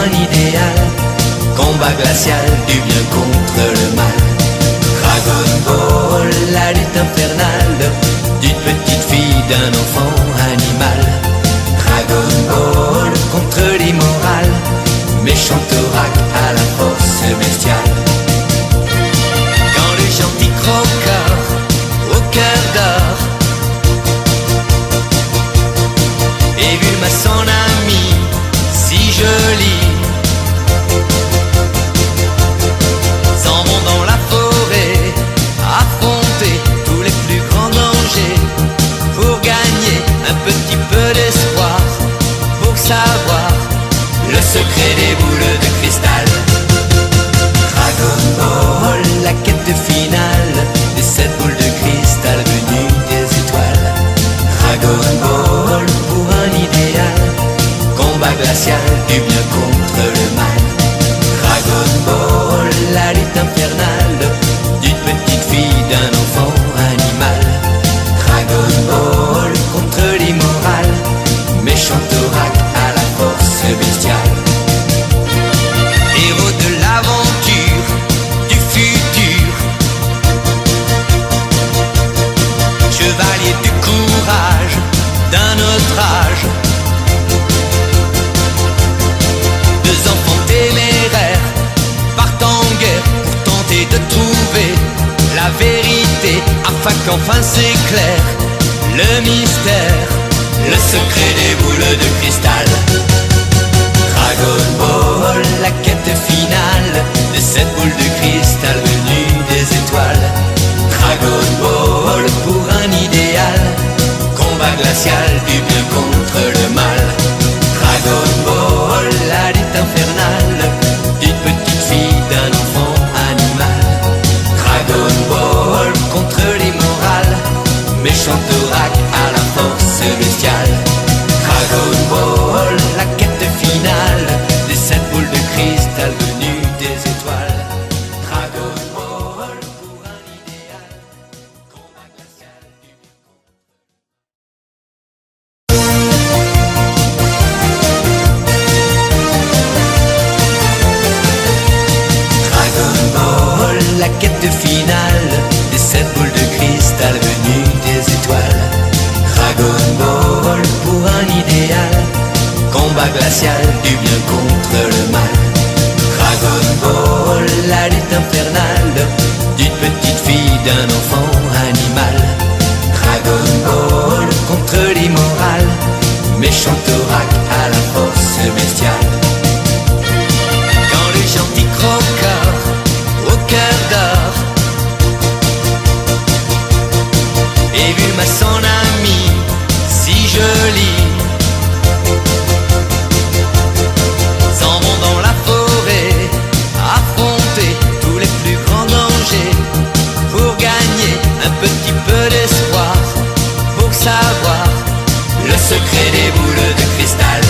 un idéal, combat glacial du bien contre le mal. Dragon Ball, la lutte infernale d'une petite fille, d'un enfant animal. Dragon Ball contre l'immoral, méchant orac à la force bestiale. Quand le gentil croqueur au cœur d'or et Bulma son ami si joli s'en vont dans la forêt affronter tous les plus grands dangers pour gagner un petit peu d'espoir, pour savoir le secret des boules de cristal. Dragon Ball, la quête finale de cette boule de cristal venue des étoiles. Dragon Ball pour un idéal, combat glacial du bien contre le mal. Dragon Ball, la lutte infernale d'une petite fille, d'un enfant animal. Dragon Ball contre l'immoral, méchant orac à la force bestiale. Héros de l'aventure, du futur, chevalier du courage d'un autre âge. Deux enfants téméraires partent en guerre pour tenter de trouver la vérité afin qu'enfin s'éclaire le mystère, le secret des boules de cristal. Dragon Ball, la quête finale de cette boule de cristal venue des étoiles. Dragon Ball pour un idéal, combat glacial du bien contre le mal. Dragon Ball, la lutte infernale d'une petite fille, d'un enfant animal. Dragon Ball contre l'immoral, méchant orac à la force bestiale. Dragon Ball, la quête finale de cette boule de cristal venue des étoiles. Dragon Ball pour un idéal, combat glacial du bien contre. Dragon Ball, la quête finale de cette boule de cristal venue des étoiles. Dragon Ball pour un idéal, combat glacial du bien contre le mal. Dragon Ball, la lutte infernale d'une petite fille, d'un enfant animal. Dragon Ball contre l'immoral, méchant orac à la force bestiale. Quand le gentil croqueur au cœur d'or et Bulma son ami si joli s'en vont dans la forêt affronter tous les plus grands dangers pour gagner un petit peu d'espoir, pour savoir le secret des boules de cristal.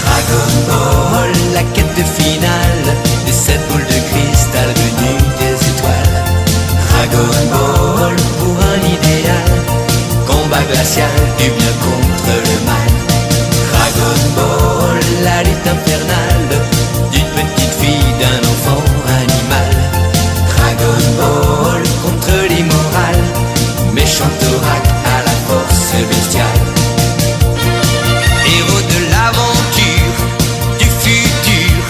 Dragon Ball, la quête finale de cette boule de cristal venue des étoiles. Dragon Ball pour un idéal, combat glacial du bien contre le mal. Dragon Ball, la lutte infernale d'une petite fille, d'un enfant animal. Dragon Ball contre l'immoral, méchant orac à la force bestiale. Héros de l'aventure, du futur,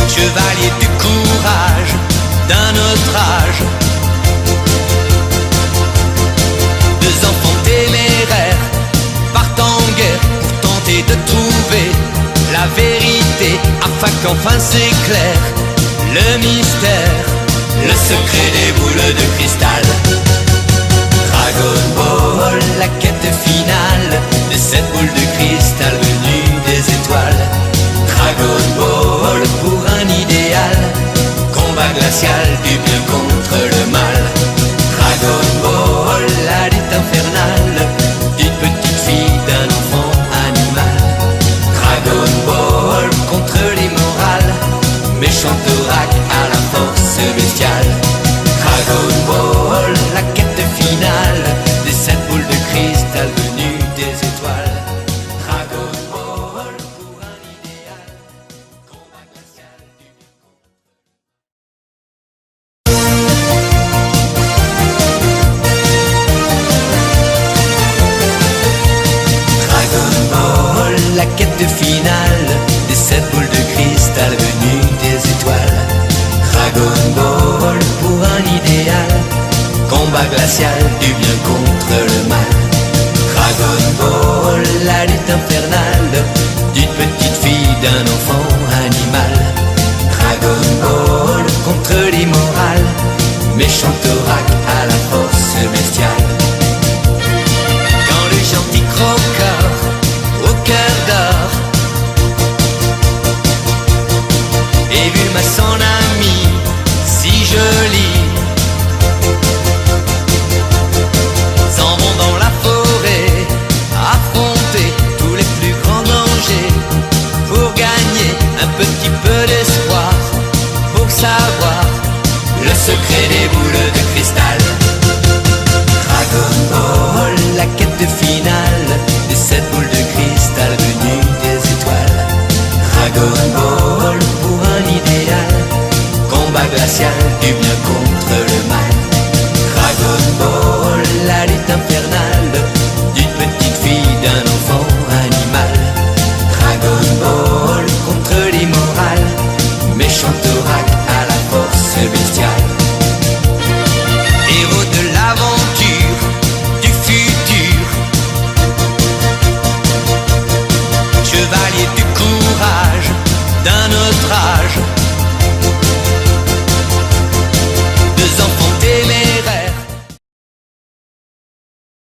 chevalier du courage d'un autre âge. Deux enfants téméraires partent en guerre pour tenter de trouver la vérité afin qu'enfin s'éclaire le mystère, le secret des boules de cristal. Dragon Ball, la quête finale de cette boule de cristal venue des étoiles. Dragon Ball pour un idéal, combat glacial du bien contre le mal. Dragon Ball, la lutte infernale d'une petite fille, d'un enfant animal. Dragon Ball contre l'immoral, méchant orac à la force bestiale. Dragon Ball, la quête finale de cette boule de cristal venue des étoiles. quête finale des 7 boules de cristal venues des étoiles. Dragon Ball pour un idéal, combat glacial du bien contre le mal. Dragon Ball,